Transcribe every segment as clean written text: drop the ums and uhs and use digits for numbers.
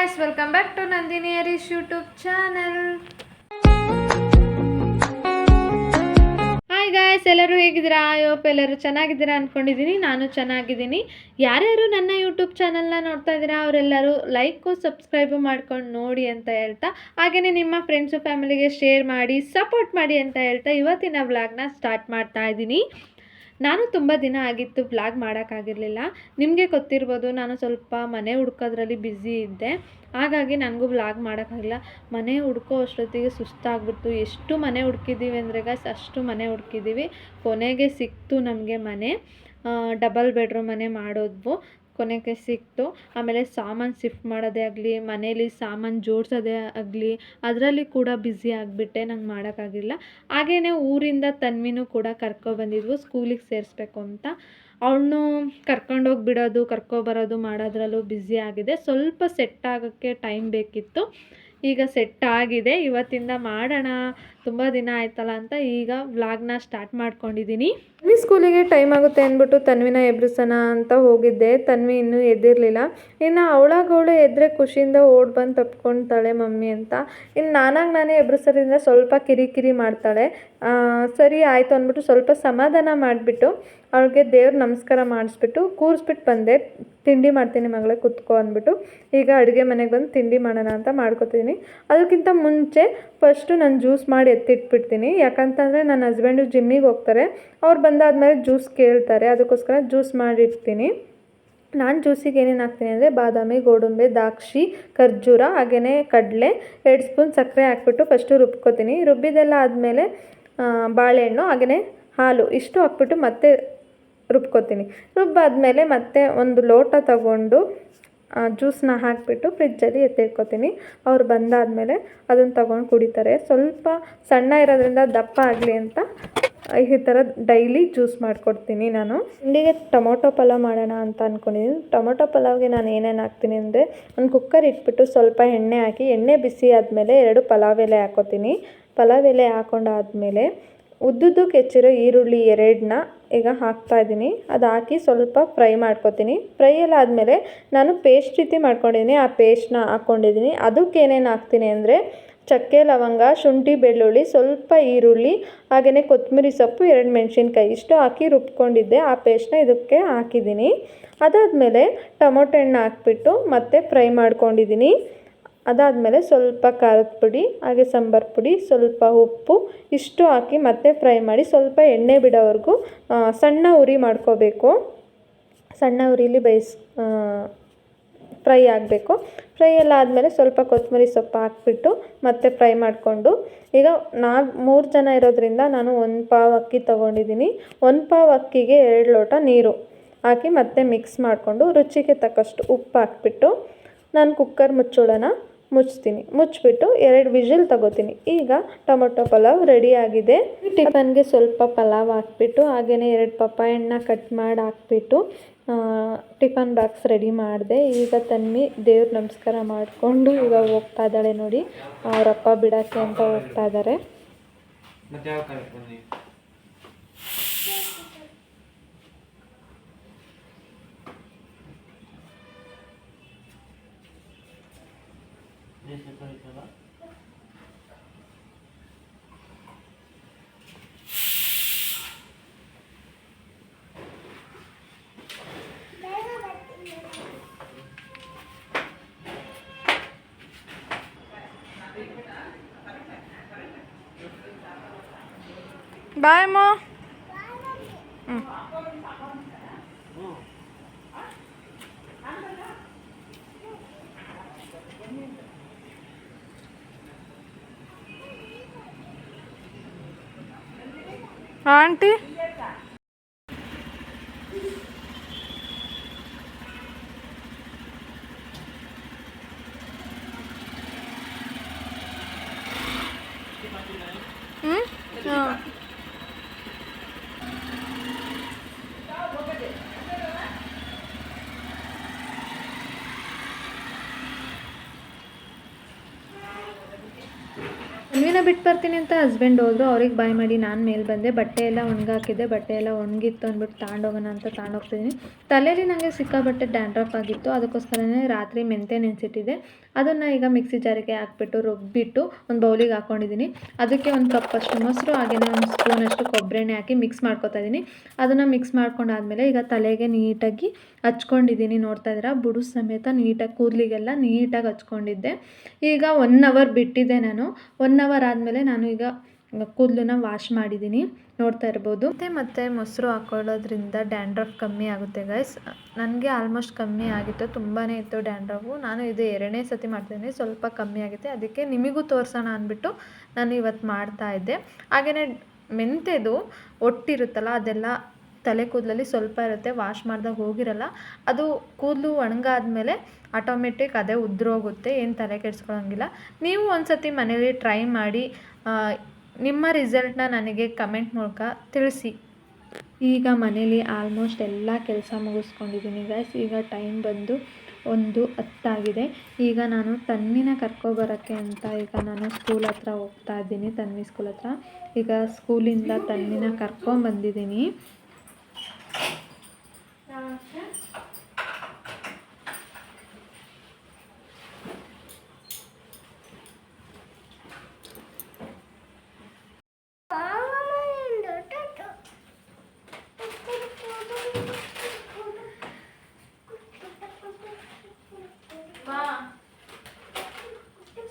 guys, welcome back to Nandini Harish YouTube channel. Hi guys, ಎಲ್ಲರೂ ಹೇಗಿದ್ದೀರಾ? ಯೋಪ್ ಎಲ್ಲರೂ ಚೆನ್ನಾಗಿದ್ದೀರಾ ಅಂದ್ಕೊಂಡಿದ್ದೀನಿ. ನಾನು ಚೆನ್ನಾಗಿದ್ದೀನಿ. ಯಾರ್ಯಾರು ನನ್ನ ಯೂಟ್ಯೂಬ್ ಚಾನಲ್ನ ನೋಡ್ತಾ ಇದ್ದೀರಾ ಅವರೆಲ್ಲರೂ ಲೈಕು ಸಬ್ಸ್ಕ್ರೈಬು ಮಾಡ್ಕೊಂಡು ನೋಡಿ ಅಂತ ಹೇಳ್ತಾ, ಹಾಗೆಯೇ ನಿಮ್ಮ ಫ್ರೆಂಡ್ಸು ಫ್ಯಾಮಿಲಿಗೆ ಶೇರ್ ಮಾಡಿ ಸಪೋರ್ಟ್ ಮಾಡಿ ಅಂತ ಹೇಳ್ತಾ ಇವತ್ತಿನ ವ್ಲಾಗ್ನ ಸ್ಟಾರ್ಟ್ ಮಾಡ್ತಾ ಇದ್ದೀನಿ. ನಾನು ತುಂಬ ದಿನ ಆಗಿತ್ತು ವ್ಲಾಗ್ ಮಾಡೋಕ್ಕಾಗಿರಲಿಲ್ಲ. ನಿಮಗೆ ಗೊತ್ತಿರ್ಬೋದು, ನಾನು ಸ್ವಲ್ಪ ಮನೆ ಹುಡ್ಕೋದ್ರಲ್ಲಿ ಬ್ಯುಸಿ ಇದ್ದೆ. ಹಾಗಾಗಿ ನನಗೂ ವ್ಲಾಗ್ ಮಾಡೋಕ್ಕಾಗಿಲ್ಲ. ಮನೆ ಹುಡ್ಕೋ ಅಷ್ಟೊತ್ತಿಗೆ ಸುಸ್ತಾಗ್ಬಿಡ್ತು. ಎಷ್ಟು ಮನೆ ಹುಡ್ಕಿದ್ದೀವಿ ಅಂದರೆ ಗೈಸ್, ಅಷ್ಟು ಮನೆ ಹುಡ್ಕಿದ್ದೀವಿ. ಕೊನೆಗೆ ಸಿಕ್ತು ನಮಗೆ ಮನೆ. ಡಬಲ್ ಬೆಡ್ರೂಮ್ ಮನೆ ಮಾಡೋದ್ವು, ಕೊನೆಗೆ ಸಿಕ್ತು. ಆಮೇಲೆ ಸಾಮಾನು ಶಿಫ್ಟ್ ಮಾಡೋದೇ ಆಗಲಿ, ಮನೇಲಿ ಸಾಮಾನು ಜೋಡಿಸೋದೇ ಆಗಲಿ, ಅದರಲ್ಲಿ ಕೂಡ ಬ್ಯುಸಿ ಆಗಿಬಿಟ್ಟೆ. ನಂಗೆ ಮಾಡೋಕ್ಕಾಗಿಲ್ಲ. ಹಾಗೆಯೇ ಊರಿಂದ ತನ್ವಿನೂ ಕೂಡ ಕರ್ಕೊಬಂದಿದ್ವು ಸ್ಕೂಲಿಗೆ ಸೇರಿಸ್ಬೇಕು ಅಂತ. ಅವಳನ್ನು ಕರ್ಕೊಂಡೋಗಿ ಬಿಡೋದು, ಕರ್ಕೊಬರೋದು ಮಾಡೋದ್ರಲ್ಲೂ ಬ್ಯುಸಿ ಆಗಿದೆ. ಸ್ವಲ್ಪ ಸೆಟ್ ಆಗೋಕ್ಕೆ ಟೈಮ್ ಬೇಕಿತ್ತು. ಈಗ ಸೆಟ್ ಆಗಿದೆ. ಇವತ್ತಿಂದ ಮಾಡೋಣ, ತುಂಬ ದಿನ ಆಯ್ತಲ್ಲ ಅಂತ ಈಗ ವ್ಲಾಗ್ನ ಸ್ಟಾರ್ಟ್ ಮಾಡ್ಕೊಂಡಿದ್ದೀನಿ. ತನ್ವಿ ಸ್ಕೂಲಿಗೆ ಟೈಮ್ ಆಗುತ್ತೆ ಅಂದ್ಬಿಟ್ಟು ತನ್ವಿನ ಎಬ್ರಿಸೋಣ ಅಂತ ಹೋಗಿದ್ದೆ. ತನ್ವಿ ಇನ್ನೂ ಎದ್ದಿರಲಿಲ್ಲ. ಇನ್ನು ಅವಳಾಗವಳು ಎದ್ದರೆ ಖುಷಿಯಿಂದ ಓಡ್ ಬಂದು ತಪ್ಕೊತಾಳೆ ಮಮ್ಮಿ ಅಂತ. ಇನ್ನು ನಾನೇ ಎಬ್ರಿಸೋದ್ರಿಂದ ಸ್ವಲ್ಪ ಕಿರಿಕಿರಿ ಮಾಡ್ತಾಳೆ. ಸರಿ ಆಯಿತು ಅಂದ್ಬಿಟ್ಟು ಸ್ವಲ್ಪ ಸಮಾಧಾನ ಮಾಡಿಬಿಟ್ಟು ಅವಳಿಗೆ ದೇವ್ರ ನಮಸ್ಕಾರ ಮಾಡಿಸ್ಬಿಟ್ಟು ಕೂರಿಸ್ಬಿಟ್ಟು ಬಂದೆ. ತಿಂಡಿ ಮಾಡ್ತೀನಿ ಮಗಳೇ ಕುತ್ಕೋ ಅಂದ್ಬಿಟ್ಟು. ಈಗ ಅಡುಗೆ ಮನೆಗೆ ಬಂದು ತಿಂಡಿ ಮಾಡೋಣ ಅಂತ ಮಾಡ್ಕೊತೀನಿ. ಅದಕ್ಕಿಂತ ಮುಂಚೆ ಫಸ್ಟು ನಾನು ಜ್ಯೂಸ್ ಮಾಡಿ ಎತ್ತಿಟ್ಬಿಡ್ತೀನಿ. ಯಾಕಂತಂದರೆ ನನ್ನ ಹಸ್ಬೆಂಡು ಜಿಮ್ಮಿಗೆ ಹೋಗ್ತಾರೆ. ಅವ್ರು ಬಂದಾದಮೇಲೆ ಜ್ಯೂಸ್ ಕೇಳ್ತಾರೆ, ಅದಕ್ಕೋಸ್ಕರ ಜ್ಯೂಸ್ ಮಾಡಿಡ್ತೀನಿ. ನಾನು ಜ್ಯೂಸಿಗೆ ಏನೇನು ಹಾಕ್ತೀನಿ ಅಂದರೆ ಬಾದಾಮಿ, ಗೋಡಂಬಿ, ದ್ರಾಕ್ಷಿ, ಖರ್ಜೂರ, ಹಾಗೆಯೇ ಕಡಲೆ, 2 ಸ್ಪೂನ್ ಸಕ್ಕರೆ ಹಾಕ್ಬಿಟ್ಟು ಫಸ್ಟು ರುಬ್ಕೋತೀನಿ. ರುಬ್ಬಿದೆಲ್ಲ ಆದಮೇಲೆ ಬಾಳೆಹಣ್ಣು ಹಾಗೆಯೇ ಹಾಲು ಇಷ್ಟು ಹಾಕ್ಬಿಟ್ಟು ಮತ್ತೆ ರುಬ್ಕೋತೀನಿ. ರುಬ್ಬಾದಮೇಲೆ ಮತ್ತೆ ಒಂದು ಲೋಟ ತಗೊಂಡು ಜ್ಯೂಸನ್ನ ಹಾಕಿಬಿಟ್ಟು ಫ್ರಿಜ್ಜಲ್ಲಿ ಎತ್ತಿಟ್ಕೋತೀನಿ. ಅವ್ರು ಬಂದಾದಮೇಲೆ ಅದನ್ನು ತಗೊಂಡು ಕುಡಿತಾರೆ. ಸ್ವಲ್ಪ ಸಣ್ಣ ಇರೋದ್ರಿಂದ ದಪ್ಪ ಆಗಲಿ ಅಂತ ಈ ಥರ ಡೈಲಿ ಜ್ಯೂಸ್ ಮಾಡಿಕೊಡ್ತೀನಿ ನಾನು. ತಿಂಡಿಗೆ ಟೊಮೊಟೊ ಪಲಾವ್ ಮಾಡೋಣ ಅಂತ ಅಂದ್ಕೊಂಡಿದ್ದೀನಿ. ಟೊಮೊಟೊ ಪಲಾವ್ಗೆ ನಾನು ಏನೇನು ಹಾಕ್ತೀನಿ ಅಂದರೆ, ಒಂದು ಕುಕ್ಕರ್ ಇಟ್ಬಿಟ್ಟು ಸ್ವಲ್ಪ ಎಣ್ಣೆ ಹಾಕಿ, ಎಣ್ಣೆ ಬಿಸಿ ಆದಮೇಲೆ 2 ಪಲಾವ್ ಎಲೆ ಹಾಕ್ಕೋತೀನಿ. ಪಲಾವ್ ಎಲೆ ಹಾಕೊಂಡಾದಮೇಲೆ ಉದ್ದುದ್ದಕ್ಕೆ ಹೆಚ್ಚಿರೋ ಈರುಳ್ಳಿ 2ನ ಈಗ ಹಾಕ್ತಾಯಿದ್ದೀನಿ. ಅದು ಹಾಕಿ ಸ್ವಲ್ಪ ಫ್ರೈ ಮಾಡ್ಕೊತೀನಿ. ಫ್ರೈ ಎಲ್ಲ ಆದಮೇಲೆ ನಾನು ಪೇಸ್ಟ್ ರೀತಿ ಮಾಡ್ಕೊಂಡಿದ್ದೀನಿ, ಆ ಪೇಸ್ಟ್ನ ಹಾಕ್ಕೊಂಡಿದ್ದೀನಿ. ಅದಕ್ಕೆ ಏನೇನು ಹಾಕ್ತೀನಿ ಅಂದರೆ ಚಕ್ಕೆ, ಲವಂಗ, ಶುಂಠಿ, ಬೆಳ್ಳುಳ್ಳಿ, ಸ್ವಲ್ಪ ಈರುಳ್ಳಿ, ಹಾಗೆಯೇ ಕೊತ್ತಂಬರಿ ಸೊಪ್ಪು, 2 ಮೆಣಸಿನ್ಕಾಯಿ ಇಷ್ಟು ಹಾಕಿ ರುಬ್ಕೊಂಡಿದ್ದೆ. ಆ ಪೇಸ್ಟ್ನ ಇದಕ್ಕೆ ಹಾಕಿದ್ದೀನಿ. ಅದಾದಮೇಲೆ ಟೊಮೊಟೊ ಹಣ್ಣು ಹಾಕ್ಬಿಟ್ಟು ಮತ್ತೆ ಫ್ರೈ ಮಾಡ್ಕೊಂಡಿದ್ದೀನಿ. ಅದಾದಮೇಲೆ ಸ್ವಲ್ಪ ಖಾರದ ಪುಡಿ, ಹಾಗೆ ಸಾಂಬಾರು ಪುಡಿ, ಸ್ವಲ್ಪ ಉಪ್ಪು ಇಷ್ಟು ಹಾಕಿ ಮತ್ತೆ ಫ್ರೈ ಮಾಡಿ ಸ್ವಲ್ಪ ಎಣ್ಣೆ ಬಿಡೋವರೆಗೂ ಸಣ್ಣ ಉರಿ ಮಾಡ್ಕೋಬೇಕು. ಸಣ್ಣ ಉರಿಲಿ ಫ್ರೈ ಆಗಬೇಕು. ಫ್ರೈ ಎಲ್ಲ ಆದಮೇಲೆ ಸ್ವಲ್ಪ ಕೊತ್ತಂಬರಿ ಸೊಪ್ಪು ಹಾಕ್ಬಿಟ್ಟು ಮತ್ತೆ ಫ್ರೈ ಮಾಡಿಕೊಂಡು, ಈಗ ನಾವು 3 ಜನ ಇರೋದ್ರಿಂದ ನಾನು 1 ಪಾವ್ ಅಕ್ಕಿ ತೊಗೊಂಡಿದ್ದೀನಿ. 1 ಪಾವ್ ಅಕ್ಕಿಗೆ 2 ಲೋಟ ನೀರು ಹಾಕಿ ಮತ್ತೆ ಮಿಕ್ಸ್ ಮಾಡಿಕೊಂಡು ರುಚಿಗೆ ತಕ್ಕಷ್ಟು ಉಪ್ಪು ಹಾಕ್ಬಿಟ್ಟು ನಾನು ಕುಕ್ಕರ್ ಮುಚ್ತೀನಿ. ಮುಚ್ಚಿಬಿಟ್ಟು 2 ವಿಷಲ್ ತಗೋತೀನಿ. ಈಗ ಟೊಮೊಟೊ ಪಲಾವ್ ರೆಡಿಯಾಗಿದೆ. ಟಿಫನ್ಗೆ ಸ್ವಲ್ಪ ಪಲಾವ್ ಹಾಕ್ಬಿಟ್ಟು ಹಾಗೆಯೇ 2 ಪಪ್ಪಾಯ ಹಣ್ಣನ್ನ ಕಟ್ ಮಾಡಿ ಹಾಕ್ಬಿಟ್ಟು ಟಿಫನ್ ಬಾಕ್ಸ್ ರೆಡಿ ಮಾಡಿದೆ. ಈಗ ತನ್ವಿ ದೇವ್ರ ನಮಸ್ಕಾರ ಮಾಡಿಕೊಂಡು ಈಗ ಹೋಗ್ತಾ ಇದ್ದಾಳೆ ನೋಡಿ. ಅವರಪ್ಪ ಬಿಡೋಕ್ಕೆ ಅಂತ ಹೋಗ್ತಾ ಇದ್ದಾರೆ. ಬಾಯ್ ಅಮ್ಮ. ಆಂಟಿ ಬಿಟ್ಟು ಬರ್ತೀನಿ ಅಂತ ಹಸ್ಬೆಂಡ್ ಹೋದರು. ಅವ್ರಿಗೆ ಬಾಯ್ ಮಾಡಿ ನಾನು ಮೇಲೆ ಬಂದೆ. ಬಟ್ಟೆ ಎಲ್ಲ ಒಣಗಾಕಿದ್ದೆ. ಬಟ್ಟೆ ಎಲ್ಲ ಒಣಗಿತ್ತು ಅಂದ್ಬಿಟ್ಟು ತಗೊಂಡೋಗೋಣ ಅಂತ ತಗೊಂಡೋಗ್ತಿದ್ದೀನಿ. ತಲೆಯಲ್ಲಿ ನನಗೆ ಸಿಕ್ಕಾಬಟ್ಟೆ ಡ್ಯಾಂಡ್ರಫ್ ಆಗಿತ್ತು. ಅದಕ್ಕೋಸ್ಕರನೇ ರಾತ್ರಿ ಮೆಂತೆ ನೆನೆಸಿಟ್ಟಿದ್ದೆ. ಅದನ್ನು ಈಗ ಮಿಕ್ಸಿ ಜಾರಿಗೆ ಹಾಕ್ಬಿಟ್ಟು ರುಬ್ಬಿಟ್ಟು ಒಂದು ಬೌಲಿಗೆ ಹಾಕ್ಕೊಂಡಿದ್ದೀನಿ. ಅದಕ್ಕೆ ಒಂದು ಕಪ್ಪಷ್ಟು ಮೊಸರು ಹಾಗೆಯೇ ಒಂದು ಸ್ಪೂನಷ್ಟು ಕೊಬ್ಬರಿ ಎಣ್ಣೆ ಹಾಕಿ ಮಿಕ್ಸ್ ಮಾಡ್ಕೊತಾ ಇದ್ದೀನಿ. ಅದನ್ನು ಮಿಕ್ಸ್ ಮಾಡ್ಕೊಂಡಾದ್ಮೇಲೆ ಈಗ ತಲೆಗೆ ನೀಟಾಗಿ ಹಚ್ಕೊಂಡಿದ್ದೀನಿ. ನೋಡ್ತಾ ಇದ್ದೀರಾ, ಬುಡು ಸಮೇತ ನೀಟಾಗಿ ಕೂದಲಿಗೆಲ್ಲ ನೀಟಾಗಿ ಹಚ್ಕೊಂಡಿದ್ದೆ. ಈಗ 1 ಅವರ್ ಬಿಟ್ಟಿದ್ದೆ ನಾನು. 1 ಅವರ್ ಆದಮೇಲೆ ನಾನು ಈಗ ಕೂದಲನ್ನ ವಾಶ್ ಮಾಡಿದ್ದೀನಿ, ನೋಡ್ತಾ ಇರ್ಬೋದು. ಮತ್ತು ಮೊಸರು ಹಾಕೊಳ್ಳೋದ್ರಿಂದ ಡ್ಯಾಂಡ್ರಫ್ ಕಮ್ಮಿ ಆಗುತ್ತೆ ಗೈಸ್. ನನಗೆ ಆಲ್ಮೋಸ್ಟ್ ಕಮ್ಮಿ ಆಗಿತ್ತು, ತುಂಬಾ ಇತ್ತು ಡ್ಯಾಂಡ್ರಫು. ನಾನು ಇದು 2ನೇ ಸತಿ ಮಾಡ್ತಿದ್ದೀನಿ, ಸ್ವಲ್ಪ ಕಮ್ಮಿ ಆಗುತ್ತೆ. ಅದಕ್ಕೆ ನಿಮಗೂ ತೋರಿಸೋಣ ಅಂದ್ಬಿಟ್ಟು ನಾನು ಇವತ್ತು ಮಾಡ್ತಾಯಿದ್ದೆ. ಹಾಗೆಯೇ ಮೆಂತೆದು ಒಟ್ಟಿರುತ್ತಲ್ಲ, ಅದೆಲ್ಲ ತಲೆ ಕೂದಲಲ್ಲಿ ಸ್ವಲ್ಪ ಇರುತ್ತೆ, ವಾಶ್ ಮಾಡಿದಾಗ ಹೋಗಿರಲ್ಲ. ಅದು ಕೂದಲು ಒಣಗಾದ್ಮೇಲೆ ಆಟೋಮೆಟಿಕ್ ಅದೇ ಉದ್ರೋಗುತ್ತೆ, ಏನು ತಲೆ ಕೆಡಿಸ್ಕೊಳ್ಳೋಂಗಿಲ್ಲ. ನೀವು ಒಂದು ಸತಿ ಮನೇಲಿ ಟ್ರೈ ಮಾಡಿ ನಿಮ್ಮ ರಿಸಲ್ಟ್ನ ನನಗೆ ಕಮೆಂಟ್ ಮೂಲಕ ತಿಳಿಸಿ. ಈಗ ಮನೇಲಿ ಆಲ್ಮೋಸ್ಟ್ ಎಲ್ಲ ಕೆಲಸ ಮುಗಿಸ್ಕೊಂಡಿದ್ದೀನಿ ಗೈಸ್. ಈಗ ಟೈಮ್ ಬಂದು 1:10 ಆಗಿದೆ. ಈಗ ನಾನು ತನ್ವಿನ ಕರ್ಕೊಬರೋಕ್ಕೆ ಅಂತ ಈಗ ನಾನು ಸ್ಕೂಲ್ ಹತ್ರ ಹೋಗ್ತಾ ಇದ್ದೀನಿ, ತನ್ವಿ ಸ್ಕೂಲ್ ಹತ್ರ. ಈಗ ಸ್ಕೂಲಿಂದ ತನ್ವಿನ ಕರ್ಕೊಂಬಂದಿದ್ದೀನಿ.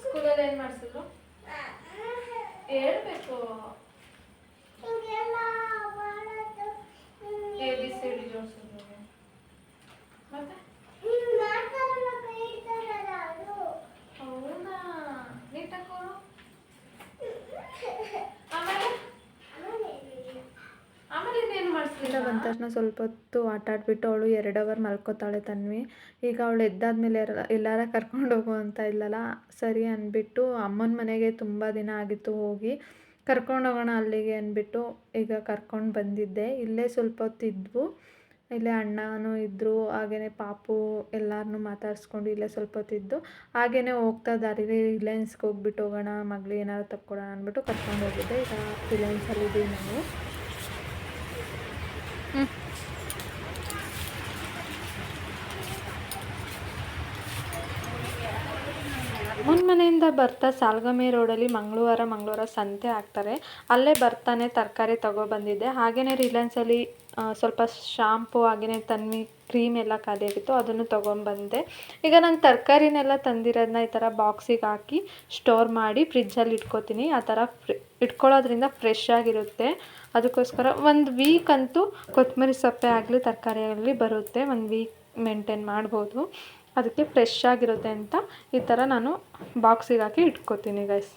ಸ್ಕೂಲಲ್ಲಿ ಏನು ಮಾಡಿಸಿದ್ರು ಹೇಳ್ಬೇಕು. ABCD ಜೋಡಿಸಿದ್ರು. ಮತ್ತೆ ಹೌದಾ, ನೀಟಾಗಿ ಕೊಡು. ಆಮೇಲೆ ಇನ್ನೇನು ಮಾಡಿಸ್ಲಿಲ್ಲ. ಬಂದ ತಕ್ಷಣ ಸ್ವಲ್ಪ ಹೊತ್ತು ಆಟ ಆಡ್ಬಿಟ್ಟು ಅವಳು 2 ಅವರ್ ಮಲ್ಕೋತಾಳೆ ತನ್ವಿ. ಈಗ ಅವಳು ಎದ್ದಾದ್ಮೇಲೆ ಎಲ್ಲಾರ ಕರ್ಕೊಂಡು ಹೋಗು ಅಂತ ಇಲ್ಲಲ್ಲ, ಸರಿ ಅಂದ್ಬಿಟ್ಟು ಅಮ್ಮನ ಮನೆಗೆ ತುಂಬ ದಿನ ಆಗಿತ್ತು ಹೋಗಿ, ಕರ್ಕೊಂಡೋಗೋಣ ಅಲ್ಲಿಗೆ ಅಂದ್ಬಿಟ್ಟು ಈಗ ಕರ್ಕೊಂಡು ಬಂದಿದ್ದೆ. ಇಲ್ಲೇ ಸ್ವಲ್ಪ ಹೊತ್ತು ಇದ್ವು, ಇಲ್ಲೇ ಅಣ್ಣನೂ ಇದ್ದರು, ಹಾಗೆಯೇ ಪಾಪು ಎಲ್ಲರನ್ನೂ ಮಾತಾಡಿಸ್ಕೊಂಡು ಇಲ್ಲೇ ಸ್ವಲ್ಪ ಹೊತ್ತಿದ್ದು. ಹಾಗೆಯೇ ಹೋಗ್ತಾ ದಾರಿಲಿ ರಿಲಯನ್ಸ್ಗೆ ಹೋಗ್ಬಿಟ್ಟು ಹೋಗೋಣ, ಮಗಳಿಗೆ ಏನಾದ್ರು ತಕ್ಕೊಡೋಣ ಅಂದ್ಬಿಟ್ಟು ಕರ್ಕೊಂಡು ಹೋಗಿದ್ದೆ. ಈಗ ರಿಲಯನ್ಸಲ್ಲಿದ್ದೀವಿ ನಾವು. ಅಮ್ಮನ ಮನೆಯಿಂದ ಬರ್ತಾ ಸಾಲ್ಗಮೆ ರೋಡಲ್ಲಿ ಮಂಗಳವಾರ ಸಂತೆ ಹಾಕ್ತಾರೆ, ಅಲ್ಲೇ ಬರ್ತಾನೆ ತರಕಾರಿ ತೊಗೊಬಂದಿದ್ದೆ. ಹಾಗೆಯೇ ರಿಲಯನ್ಸಲ್ಲಿ ಸ್ವಲ್ಪ ಶಾಂಪು ಹಾಗೆಯೇ ತನ್ವಿ ಕ್ರೀಮ್ ಎಲ್ಲ ಖಾಲಿಯಾಗಿತ್ತು, ಅದನ್ನು ತೊಗೊಂಬಂದೆ. ಈಗ ನಾನು ತರಕಾರಿನೆಲ್ಲ ತಂದಿರೋದನ್ನ ಈ ಥರ ಬಾಕ್ಸಿಗೆ ಹಾಕಿ ಸ್ಟೋರ್ ಮಾಡಿ ಫ್ರಿಜ್ಜಲ್ಲಿ ಇಟ್ಕೋತೀನಿ. ಆ ಥರ ಇಟ್ಕೊಳ್ಳೋದ್ರಿಂದ ಫ್ರೆಶ್ ಆಗಿರುತ್ತೆ. ಅದಕ್ಕೋಸ್ಕರ 1 ವೀಕ್ ಅಂತೂ ಕೊತ್ತಂಬರಿ ಸೊಪ್ಪೆ ಆಗಲಿ ತರಕಾರಿ ಆಗಲಿ ಬರುತ್ತೆ, 1 ವೀಕ್ ಮೇಂಟೈನ್ ಮಾಡ್ಬೋದು. ಅದಕ್ಕೆ ಫ್ರೆಶ್ ಆಗಿರುತ್ತೆ ಅಂತ ಈ ಥರ ನಾನು ಬಾಕ್ಸಿಗೆ ಹಾಕಿ ಇಟ್ಕೋತೀನಿ ಗೈಸ್.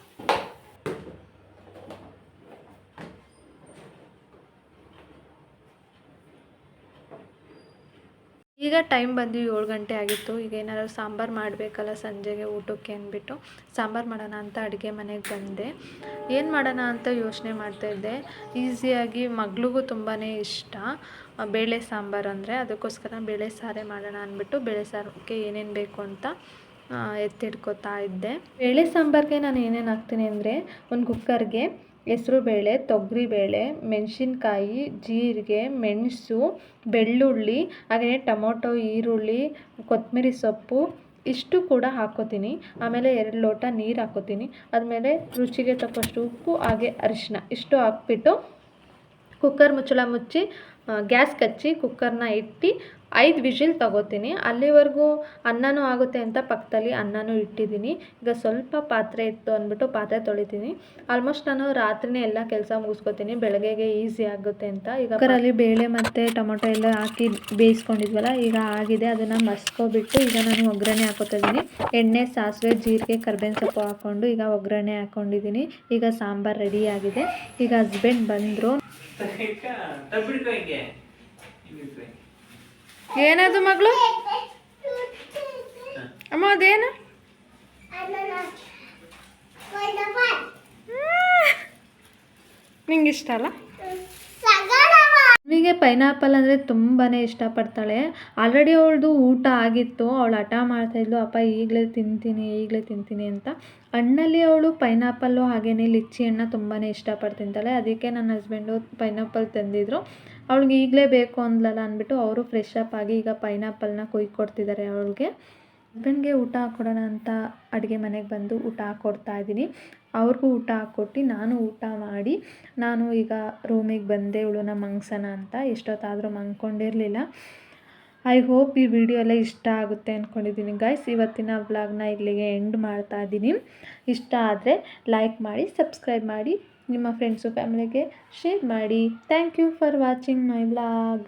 ಈಗ ಟೈಮ್ ಬಂದು 7 ಗಂಟೆ ಆಗಿತ್ತು. ಈಗ ಏನಾದ್ರು ಸಾಂಬಾರು ಮಾಡಬೇಕಲ್ಲ ಸಂಜೆಗೆ ಊಟಕ್ಕೆ ಅಂದ್ಬಿಟ್ಟು ಸಾಂಬಾರು ಮಾಡೋಣ ಅಂತ ಅಡುಗೆ ಮನೆಗೆ ಬಂದೆ. ಏನು ಮಾಡೋಣ ಅಂತ ಯೋಚನೆ ಮಾಡ್ತಾಯಿದ್ದೆ. ಈಸಿಯಾಗಿ ಮಗಳಿಗೂ ತುಂಬಾ ಇಷ್ಟ ಬೇಳೆ ಸಾಂಬಾರು ಅಂದರೆ, ಅದಕ್ಕೋಸ್ಕರ ಬೇಳೆ ಸಾರೇ ಮಾಡೋಣ ಅಂದ್ಬಿಟ್ಟು ಬೇಳೆ ಸಾರಿಗೆ ಏನೇನು ಬೇಕು ಅಂತ ಎತ್ತಿಡ್ಕೋತಾ ಇದ್ದೆ. ಬೇಳೆ ಸಾಂಬಾರಿಗೆ ನಾನು ಏನೇನು ಹಾಕ್ತೀನಿ ಅಂದರೆ, ಒಂದು ಕುಕ್ಕರ್ಗೆ ಹೆಸರುಬೇಳೆ, ತೊಗರಿಬೇಳೆ, ಮೆಣಸಿನ್ಕಾಯಿ, ಜೀರಿಗೆ, ಮೆಣಸು, ಬೆಳ್ಳುಳ್ಳಿ, ಹಾಗೆಯೇ ಟೊಮೊಟೊ, ಈರುಳ್ಳಿ, ಕೊತ್ತಂಬರಿ ಸೊಪ್ಪು ಇಷ್ಟು ಕೂಡ ಹಾಕ್ಕೋತೀನಿ. ಆಮೇಲೆ 2 ಲೋಟ ನೀರು ಹಾಕ್ಕೋತೀನಿ. ಆದಮೇಲೆ ರುಚಿಗೆ ತಕ್ಕಷ್ಟು ಉಪ್ಪು ಹಾಗೆ ಅರಿಶಿನ ಇಷ್ಟು ಹಾಕ್ಬಿಟ್ಟು ಕುಕ್ಕರ್ ಮುಚ್ಚಳ ಮುಚ್ಚಿ ಗ್ಯಾಸ್ ಕಚ್ಚಿ ಕುಕ್ಕರ್ನ ಇಟ್ಟು 5 ವಿಷಿಲ್ ತೊಗೋತೀನಿ. ಅಲ್ಲಿವರೆಗೂ ಅನ್ನನೂ ಆಗುತ್ತೆ ಅಂತ ಪಕ್ಕದಲ್ಲಿ ಅನ್ನನೂ ಇಟ್ಟಿದ್ದೀನಿ. ಈಗ ಸ್ವಲ್ಪ ಪಾತ್ರೆ ಇತ್ತು ಅಂದ್ಬಿಟ್ಟು ಪಾತ್ರೆ ತೊಳಿತೀನಿ. ಆಲ್ಮೋಸ್ಟ್ ನಾನು ರಾತ್ರಿನೇ ಎಲ್ಲ ಕೆಲಸ ಮುಗಿಸ್ಕೊತೀನಿ, ಬೆಳಗ್ಗೆಗೆ ಈಸಿ ಆಗುತ್ತೆ ಅಂತ. ಈಗ ಕುಕ್ಕರಲ್ಲಿ ಬೇಳೆ ಮತ್ತು ಟೊಮೊಟೊ ಎಲ್ಲ ಹಾಕಿ ಬೇಯಿಸ್ಕೊಂಡಿದ್ವಲ್ಲ, ಈಗ ಆಗಿದೆ. ಅದನ್ನು ಮಸ್ಕೊಬಿಟ್ಟು ಈಗ ನಾನು ಒಗ್ಗರಣೆ ಹಾಕೋತಾ ಇದ್ದೀನಿ. ಎಣ್ಣೆ, ಸಾಸಿವೆ, ಜೀರಿಗೆ, ಕರ್ಬೇವಿನ ಸೊಪ್ಪು ಹಾಕ್ಕೊಂಡು ಈಗ ಒಗ್ಗರಣೆ ಹಾಕ್ಕೊಂಡಿದ್ದೀನಿ. ಈಗ ಸಾಂಬಾರು ರೆಡಿ ಆಗಿದೆ. ಈಗ ಹಸ್ಬೆಂಡ್ ಬಂದರು. ಏನದು ಮಗಳು? ಅಮ್ಮ ಅದೇನು? ನಿಂಗೆ ಇಷ್ಟ ಅಲ್ಲ? ಅವಳಿಗೆ ಪೈನಾಪಲ್ ಅಂದರೆ ತುಂಬಾ ಇಷ್ಟಪಡ್ತಾಳೆ. ಆಲ್ರೆಡಿ ಅವಳದು ಊಟ ಆಗಿತ್ತು. ಅವಳು ಹಠ ಮಾಡ್ತಾಯಿದ್ಲು, ಅಪ್ಪ ಈಗಲೇ ತಿಂತೀನಿ ಅಂತ. ಹಣ್ಣಲ್ಲಿ ಅವಳು ಪೈನಾಪಲ್ಲು ಹಾಗೆಯೇ ಲಿಚ್ಚಿ ಹಣ್ಣು ತುಂಬಾ ಇಷ್ಟಪಟ್ಟು ತಿಂತಾಳೆ. ಅದಕ್ಕೆ ನನ್ನ ಹಸ್ಬೆಂಡು ಪೈನಾಪಲ್ ತಂದಿದ್ರು. ಅವಳಿಗೆ ಈಗಲೇ ಬೇಕು ಅಂದ್ಲಲ್ಲ ಅಂದ್ಬಿಟ್ಟು ಅವರು ಫ್ರೆಶ್ ಅಪ್ ಆಗಿ ಈಗ ಪೈನಾಪಲ್ನ ಕೊಯ್ಕೊಡ್ತಿದ್ದಾರೆ ಅವಳಿಗೆ. ಹಸ್ಬೆಂಡ್ಗೆ ಊಟ ಹಾಕ್ಕೊಡೋಣ ಅಂತ ಅಡುಗೆ ಮನೆಗೆ ಬಂದು ಊಟ ಹಾಕ್ಕೊಡ್ತಾ ಇದ್ದೀನಿ. ಅವ್ರಿಗೂ ಊಟ ಹಾಕ್ಕೊಟ್ಟು ನಾನು ಊಟ ಮಾಡಿ ನಾನು ಈಗ ರೂಮಿಗೆ ಬಂದೆ ಇವಳನ್ನ ಮಲಗ್ಸೋಣ ಅಂತ. ಎಷ್ಟೊತ್ತಾದರೂ ಮಲ್ಕೊಂಡಿರಲಿಲ್ಲ. ಐ ಹೋಪ್ ಈ ವಿಡಿಯೋ ಎಲ್ಲ ಇಷ್ಟ ಆಗುತ್ತೆ ಅಂದ್ಕೊಂಡಿದ್ದೀನಿ ಗೈಸ್. ಇವತ್ತಿನ ವ್ಲಾಗ್ನ ಇಲ್ಲಿಗೆ ಎಂಡ್ ಮಾಡ್ತಾ ಇದ್ದೀನಿ. ಇಷ್ಟ ಆದರೆ ಲೈಕ್ ಮಾಡಿ, ಸಬ್ಸ್ಕ್ರೈಬ್ ಮಾಡಿ, ನಿಮ್ಮ ಫ್ರೆಂಡ್ಸು ಫ್ಯಾಮಿಲಿಗೆ ಶೇರ್ ಮಾಡಿ. Thank you for watching my vlog.